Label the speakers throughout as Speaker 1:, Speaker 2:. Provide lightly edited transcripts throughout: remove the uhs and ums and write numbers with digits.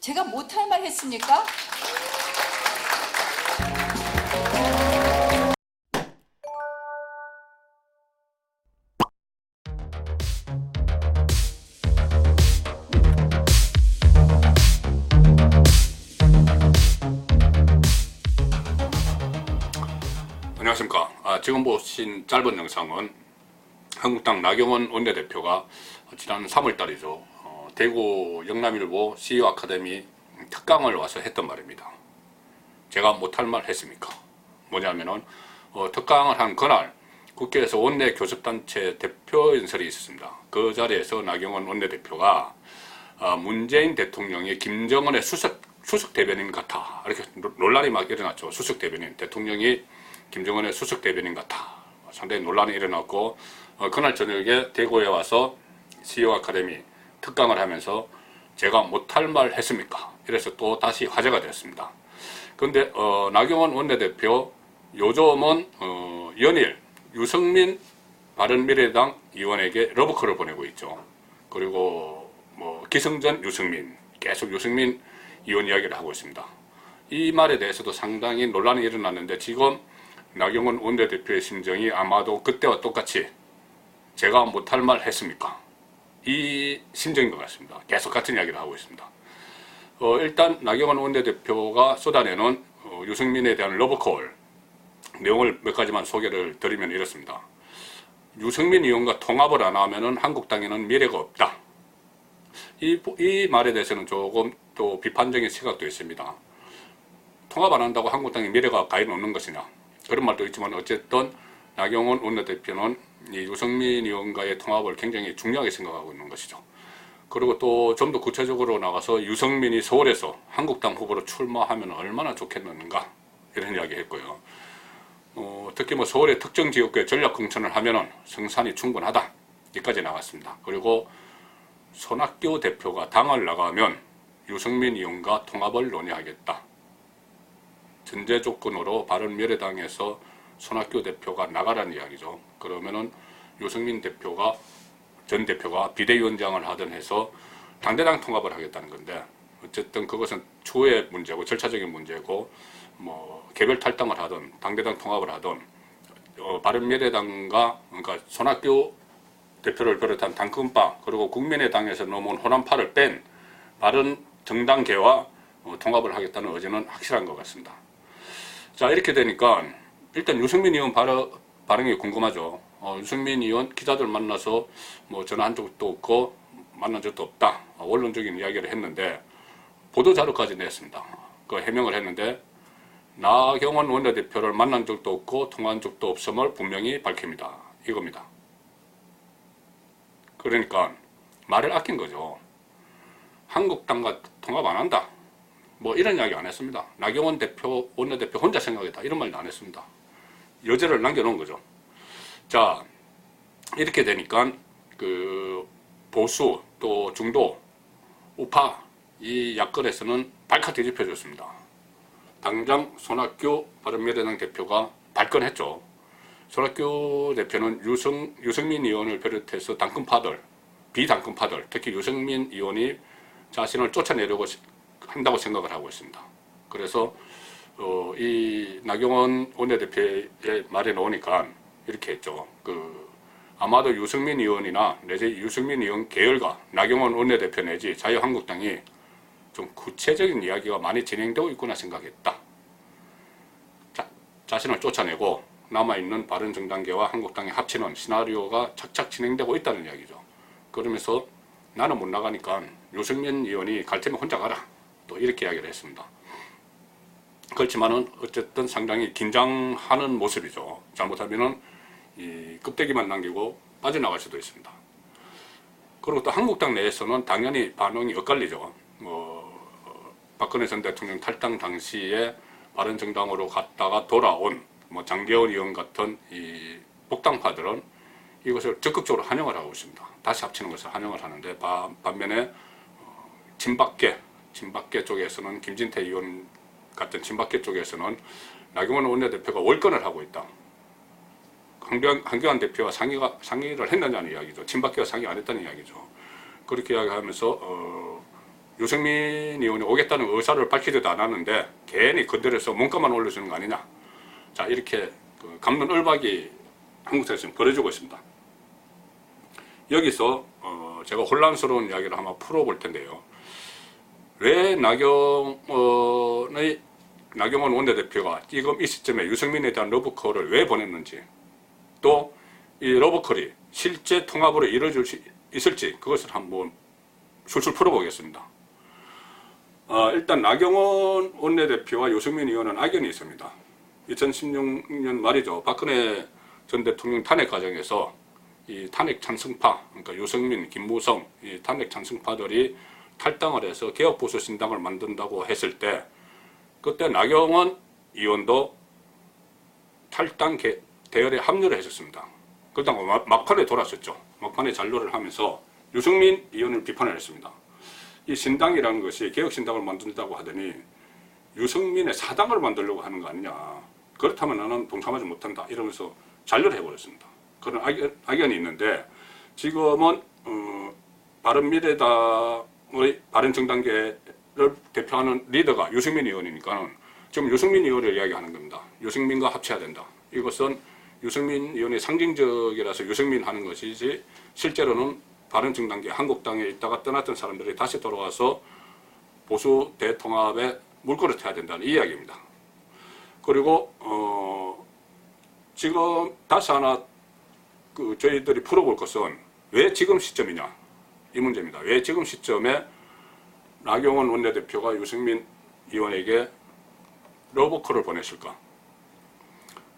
Speaker 1: 제가 못할 말 했습니까?
Speaker 2: 안녕하십니까. 지금 보신 짧은 영상은 한국당 나경원 원내대표가 지난 3월달이죠. 대구 영남일보 CEO 아카데미 특강을 와서 했던 말입니다. 제가 못할 말 했습니까? 뭐냐면은 특강을 한 그날 국회에서 원내 교섭단체 대표 연설이 있었습니다. 그 자리에서 나경원 원내대표가 문재인 대통령이 김정은의 수석 대변인 같아, 이렇게 논란이 막 일어났죠. 수석 대변인, 대통령이 김정은의 수석 대변인 같아, 상당히 논란이 일어났고, 그날 저녁에 대구에 와서 CEO 아카데미 특강을 하면서 제가 못할 말 했습니까? 이래서 또 다시 화제가 되었습니다. 그런데 나경원 원내대표 요즘은 연일 유승민 바른미래당 의원에게 러브콜을 보내고 있죠. 그리고 기승전 유승민, 계속 유승민 의원 이야기를 하고 있습니다. 이 말에 대해서도 상당히 논란이 일어났는데, 지금 나경원 원내대표의 심정이 아마도 그때와 똑같이 제가 못할 말 했습니까? 이 심정인 것 같습니다. 계속 같은 이야기를 하고 있습니다. 일단 나경원 원내대표가 쏟아내는 유승민에 대한 러브콜 내용을 몇 가지만 소개를 드리면 이렇습니다. 유승민 의원과 통합을 안 하면은 한국당에는 미래가 없다. 이 말에 대해서는 조금 또 비판적인 시각도 있습니다. 통합 안 한다고 한국당에 미래가 가히 놓는 것이냐, 그런 말도 있지만, 어쨌든 나경원 원내대표는 이 유승민 의원과의 통합을 굉장히 중요하게 생각하고 있는 것이죠. 그리고 또 좀 더 구체적으로 나가서 유승민이 서울에서 한국당 후보로 출마하면 얼마나 좋겠는가, 이런 이야기 했고요. 특히 서울의 특정 지역구에 전략 공천을 하면은 성산이 충분하다, 여기까지 나갔습니다. 그리고 손학규 대표가 당을 나가면 유승민 의원과 통합을 논의하겠다. 전제 조건으로 바른미래당에서 손학규 대표가 나가라는 이야기죠. 그러면은 유승민 전 대표가 비대위원장을 하든 해서 당대당 통합을 하겠다는 건데, 어쨌든 그것은 추후의 문제고 절차적인 문제고, 개별 탈당을 하든 당대당 통합을 하든 바른미래당과, 그러니까 손학규 대표를 비롯한 당권파, 그리고 국민의당에서 넘어온 호남파를 뺀 바른 정당계와 통합을 하겠다는 의지는 확실한 것 같습니다. 자, 이렇게 되니까 일단 유승민 의원 반응이 궁금하죠. 유승민 의원 기자들 만나서 전화한 적도 없고 만난 적도 없다, 원론적인 이야기를 했는데, 보도자료까지 냈습니다. 그 해명을 했는데, 나경원 원내대표를 만난 적도 없고 통화한 적도 없음을 분명히 밝힙니다, 이겁니다. 그러니까 말을 아낀 거죠. 한국당과 통합 안 한다, 이런 이야기 안 했습니다. 나경원 원내대표 혼자 생각했다, 이런 말도 안 했습니다. 여지를 남겨놓은 거죠. 자, 이렇게 되니까 보수 또 중도 우파 이 야권에서는 발칵 뒤집혀졌습니다. 당장 손학규 바른미래당 대표가 발끈했죠. 손학규 대표는 유승민 의원을 비롯해서 당권파들, 비당권파들, 특히 유승민 의원이 자신을 쫓아내려고 한다고 생각을 하고 있습니다. 그래서 이 나경원 원내대표의 말에 나오니까 이렇게 했죠. 아마도 유승민 의원이나 내지 유승민 의원 계열과 나경원 원내대표 내지 자유한국당이 좀 구체적인 이야기가 많이 진행되고 있구나 생각했다. 자신을 쫓아내고 남아있는 바른정당계와 한국당이 합치는 시나리오가 착착 진행되고 있다는 이야기죠. 그러면서 나는 못 나가니까 유승민 의원이 갈 테면 혼자 가라, 또 이렇게 이야기를 했습니다. 그렇지만은 어쨌든 상당히 긴장하는 모습이죠. 잘못하면은 이 껍데기만 남기고 빠져나갈 수도 있습니다. 그리고 또 한국당 내에서는 당연히 반응이 엇갈리죠. 박근혜 전 대통령 탈당 당시에 바른정당으로 갔다가 돌아온 장제원 의원 같은 이 복당파들은 이것을 적극적으로 환영을 하고 있습니다. 다시 합치는 것을 환영을 하는데, 반면에 친박계 쪽에서는, 김진태 의원 같은 친박계 쪽에서는 나경원 원내대표가 월권을 하고 있다, 한교안 대표와 상의를 했느냐는 이야기죠. 친박계와 상의 안 했다는 이야기죠. 그렇게 이야기하면서 유승민 의원이 오겠다는 의사를 밝히지도 않았는데 괜히 건드려서 몸값만 올려주는 거 아니냐. 자, 이렇게 그 감론 을박이 한국 사회에서 벌어지고 있습니다. 여기서 제가 혼란스러운 이야기를 한번 풀어볼 텐데요. 왜 나경원 원내대표가 지금 이 시점에 유승민에 대한 러브콜을 왜 보냈는지, 또 이 러브콜이 실제 통합으로 이루어질 수 있을지 그것을 한번 술술 풀어보겠습니다. 일단 나경원 원내대표와 유승민 의원은 악연이 있습니다. 2016년 말이죠. 박근혜 전 대통령 탄핵 과정에서 이 탄핵 찬성파, 그러니까 유승민, 김무성, 이 탄핵 찬성파들이 탈당을 해서 개혁보수 신당을 만든다고 했을 때, 그때 나경원 의원도 탈당 대열에 합류를 했었습니다. 그러다가 막판에 돌았었죠. 막판에 잔류를 하면서 유승민 의원을 비판을 했습니다. 이 신당이라는 것이 개혁신당을 만든다고 하더니 유승민의 사당을 만들려고 하는 거 아니냐. 그렇다면 나는 동참하지 못한다. 이러면서 잔류를 해버렸습니다. 그런 악연이 있는데, 지금은 바른미래당의 바른정당계를 대표하는 리더가 유승민 의원이니까 지금 유승민 의원을 이야기하는 겁니다. 유승민과 합쳐야 된다. 이것은 유승민 의원의 상징적이라서 유승민 하는 것이지, 실제로는 바른정당계 한국당에 있다가 떠났던 사람들이 다시 돌아와서 보수 대통합에 물꼬를 타야 된다는 이야기입니다. 그리고 지금 다시 하나 저희들이 풀어볼 것은 왜 지금 시점이냐, 이 문제입니다. 왜 지금 시점에 나경원 원내대표가 유승민 의원에게 러브콜을 보냈을까?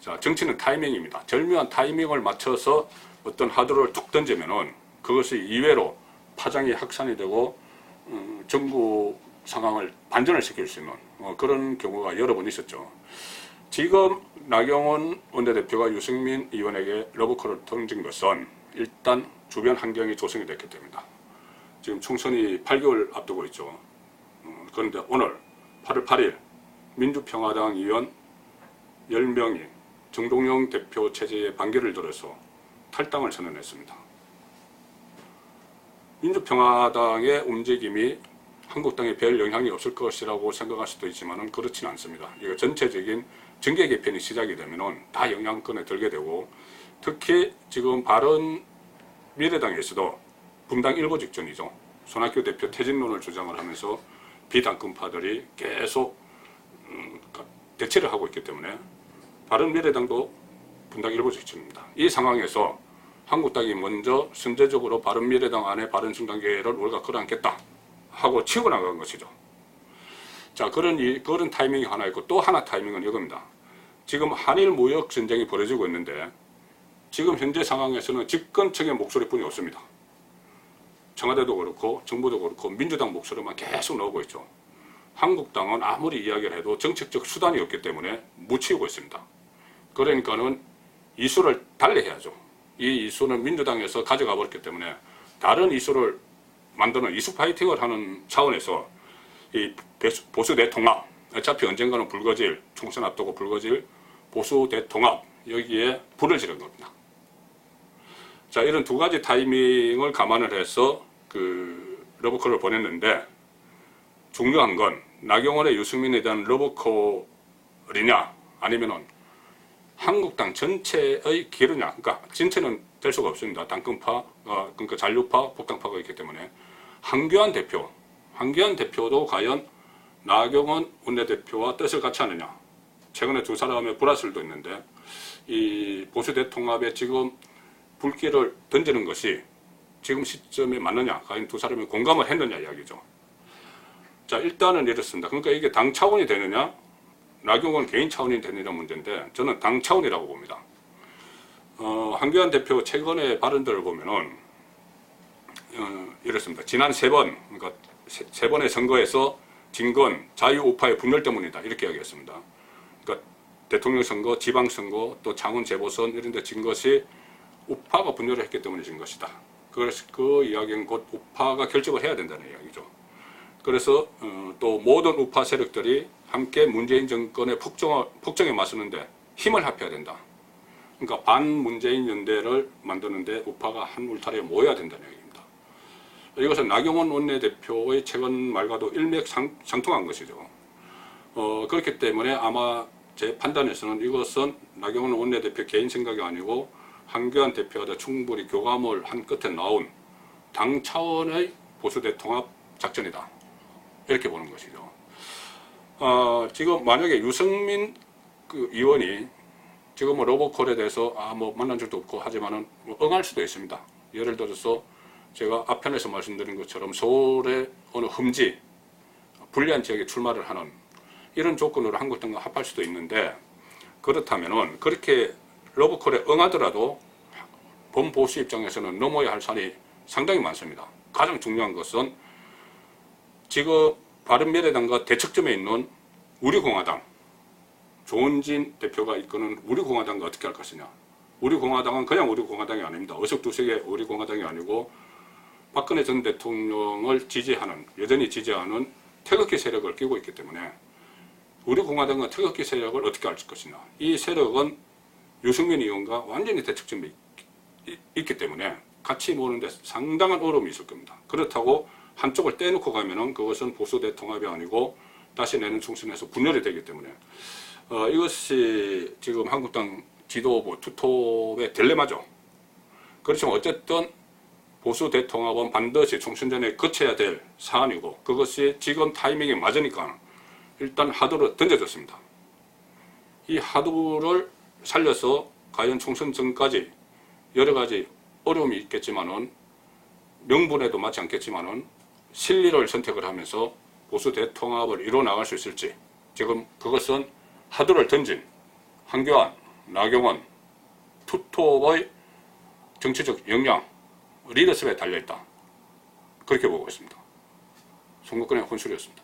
Speaker 2: 자, 정치는 타이밍입니다. 절묘한 타이밍을 맞춰서 어떤 하드를 툭 던지면은 그것이 이외로 파장이 확산이 되고 정부 상황을 반전을 시킬 수 있는 그런 경우가 여러 번 있었죠. 지금 나경원 원내대표가 유승민 의원에게 러브콜을 던진 것은 일단 주변 환경이 조성이 됐기 때문이다. 지금 총선이 8개월 앞두고 있죠. 그런데 오늘 8월 8일 민주평화당 의원 10명이 정동영 대표 체제의 반기를 들어서 탈당을 선언했습니다. 민주평화당의 움직임이 한국당에 별 영향이 없을 것이라고 생각할 수도 있지만 그렇지는 않습니다. 이거 전체적인 정계 개편이 시작이 되면 다 영향권에 들게 되고, 특히 지금 바른미래당에서도 분당 일보 직전이죠. 손학규 대표 퇴진론을 주장을 하면서 비당권파들이 계속 대치를 하고 있기 때문에 바른미래당도 분당 일보 직전입니다. 이 상황에서 한국당이 먼저 선제적으로 바른미래당 안에 바른정당계를 우리가 끌어안겠다 하고 치고 나간 것이죠. 자, 그런 타이밍이 하나 있고, 또 하나 타이밍은 이겁니다. 지금 한일 무역 전쟁이 벌어지고 있는데 지금 현재 상황에서는 집권층의 목소리뿐이 없습니다. 청와대도 그렇고 정부도 그렇고 민주당 목소리만 계속 나오고 있죠. 한국당은 아무리 이야기를 해도 정책적 수단이 없기 때문에 묻히고 있습니다. 그러니까는 이슈를 달리해야죠. 이 이슈는 민주당에서 가져가 버렸기 때문에 다른 이슈를 만드는 이슈 파이팅을 하는 차원에서 이 보수 대통합, 어차피 언젠가는 불거질, 총선 앞두고 불거질 보수 대통합, 여기에 불을 지른 겁니다. 자, 이런 두 가지 타이밍을 감안을 해서 러브콜을 보냈는데, 중요한 건 나경원의 유승민에 대한 러브콜이냐 아니면은 한국당 전체의 기르냐. 그러니까 전체는 될 수가 없습니다. 당권파, 그러니까 잔류파, 복당파가 있기 때문에 한교안 대표도 과연 나경원 원내대표와 뜻을 같이 하느냐. 최근에 두 사람의 불화설도 있는데, 이 보수 대통합에 지금 불길을 던지는 것이 지금 시점에 맞느냐, 과연 두 사람이 공감을 했느냐 이야기죠. 자, 일단은 이렇습니다. 그러니까 이게 당 차원이 되느냐, 나경원 개인 차원이 되느냐 문제인데, 저는 당 차원이라고 봅니다. 한교안 대표 최근의 발언들을 보면은 이렇습니다. 지난 그러니까 세 번의 선거에서 진 건 자유우파의 분열 때문이다, 이렇게 이야기했습니다. 그러니까 대통령 선거, 지방선거, 또 창원 재보선 이런 데 진 것이 우파가 분열을 했기 때문에 진 것이다. 그래서 그 이야기는 곧 우파가 결집을 해야 된다는 이야기죠. 그래서 또 모든 우파 세력들이 함께 문재인 정권의 폭정에 맞서는데 힘을 합해야 된다. 그러니까 반문재인 연대를 만드는데 우파가 한 울타리에 모여야 된다는 얘기입니다. 이것은 나경원 원내대표의 최근 말과도 일맥상통한 것이죠. 그렇기 때문에 아마 제 판단에서는 이것은 나경원 원내대표 개인 생각이 아니고 한교안 대표와도 충분히 교감을 한 끝에 나온 당 차원의 보수대 통합 작전이다. 이렇게 보는 것이죠. 지금 만약에 유승민 그 의원이 지금 로보콜에 대해서 뭐 만난 적도 없고 하지만은 뭐 응할 수도 있습니다. 예를 들어서 제가 앞편에서 말씀드린 것처럼 서울의 어느 흠지 불리한 지역에 출마를 하는 이런 조건으로 한국당과 합할 수도 있는데, 그렇다면은 그렇게 로보콜에 응하더라도 범보수 입장에서는 넘어야 할 산이 상당히 많습니다. 가장 중요한 것은 지금 바른미래당과 대척점에 있는 우리공화당, 조은진 대표가 이끄는 우리공화당과 어떻게 할 것이냐. 우리공화당은 그냥 우리공화당이 아닙니다. 어석두석의 우리공화당이 아니고 박근혜 전 대통령을 지지하는, 여전히 지지하는 태극기 세력을 끼고 있기 때문에 우리공화당과 태극기 세력을 어떻게 할 것이냐. 이 세력은 유승민 의원과 완전히 대척점에 있기 때문에 같이 모으는데 상당한 어려움이 있을 겁니다. 그렇다고 한쪽을 떼놓고 가면은 그것은 보수대 통합이 아니고 다시 내년 총선에서 분열이 되기 때문에 이것이 지금 한국당 지도부 투톱의 딜레마죠. 그렇지만 어쨌든 보수 대통합은 반드시 총선 전에 거쳐야 될 사안이고, 그것이 지금 타이밍에 맞으니까 일단 하도를 던져줬습니다. 이 하도를 살려서 과연 총선 전까지 여러 가지 어려움이 있겠지만은, 명분에도 맞지 않겠지만은 실리를 선택을 하면서 보수 대통합을 이뤄 나갈 수 있을지, 지금 그것은 하도를 던진 한교안, 나경원 투톱의 정치적 역량, 리더십에 달려있다. 그렇게 보고 있습니다. 송국근의 혼술이었습니다.